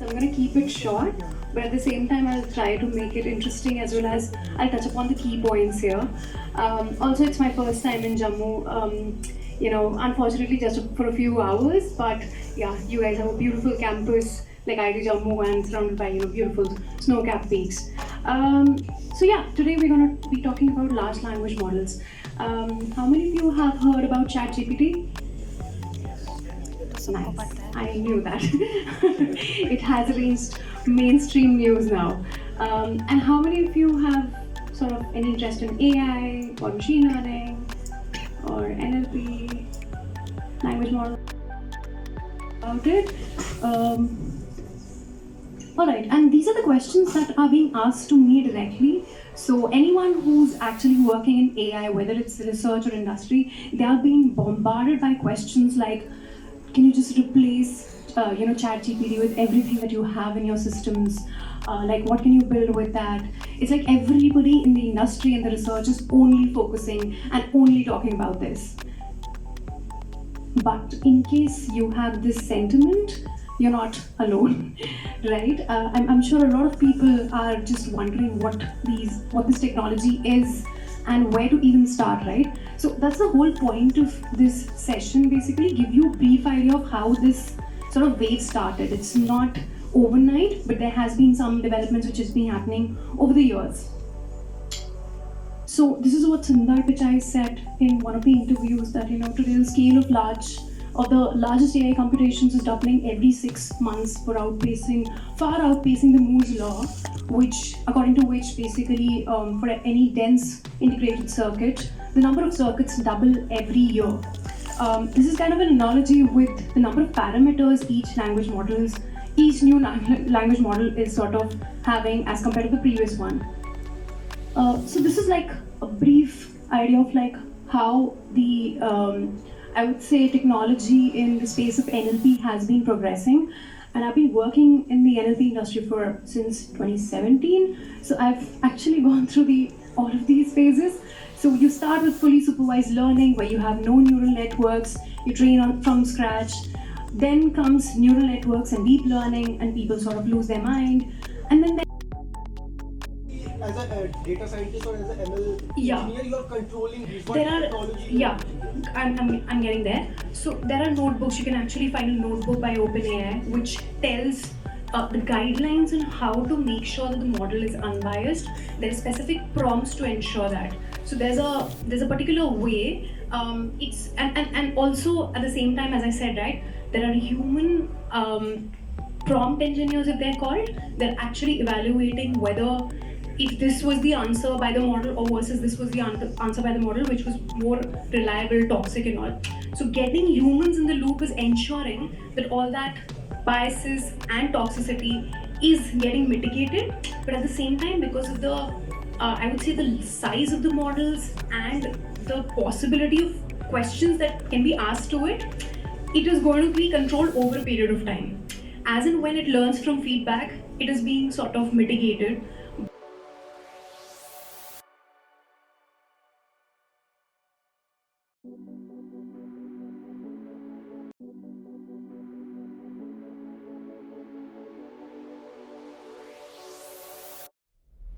So I'm going to keep it short, but at the same time I'll try to make it interesting as well as I'll touch upon the key points here. Also, it's my first time in Jammu. Unfortunately just for a few hours, but yeah, you guys have a beautiful campus like IIT Jammu and surrounded by beautiful snow-capped peaks. So yeah, today we're going to be talking about large language models. How many of you have heard about ChatGPT? Nice. I knew that. It has reached mainstream news now. And how many of you have sort of any interest in AI or machine learning or NLP, language model about it? Alright, and these are the questions that are being asked to me directly. So anyone who's actually working in AI, whether it's research or industry, they are being bombarded by questions like, can you just replace ChatGPT with everything that you have in your systems? Like what can you build with that? It's like everybody in the industry and the research is only focusing and only talking about this. But in case you have this sentiment, you're not alone, right? I'm sure a lot of people are just wondering what this technology is and where to even start, right? So that's the whole point of this session, basically give you a brief idea of how this sort of wave started. It's not overnight, but there has been some developments which has been happening over the years. So this is what Sundar Pichai said in one of the interviews, that today the scale of the largest AI computations is doubling every 6 months, far outpacing the Moore's law, according to which basically for any dense integrated circuit, the number of circuits double every year. This is kind of an analogy with the number of parameters each new language model is sort of having as compared to the previous one. So this is like a brief idea of like how the I would say technology in the space of NLP has been progressing, and I've been working in the NLP industry since 2017. So I've actually gone through all of these phases. So you start with fully supervised learning, where you have no neural networks, you train from scratch. Then comes neural networks and deep learning, and people sort of lose their mind. And then as a data scientist or as an ML engineer, you are controlling technology. I'm getting there. So there are notebooks. You can actually find a notebook by OpenAI which tells the guidelines on how to make sure that the model is unbiased. There are specific prompts to ensure that. So there's a particular way. And also at the same time, as I said, right, there are human prompt engineers, if they're called. They're actually evaluating whether if this was the answer by the model or versus this was the answer by the model, which was more reliable, toxic and all. So getting humans in the loop is ensuring that all that biases and toxicity is getting mitigated. But at the same time, because of the, I would say the size of the models and the possibility of questions that can be asked to it, it is going to be controlled over a period of time. As and when it learns from feedback, it is being sort of mitigated.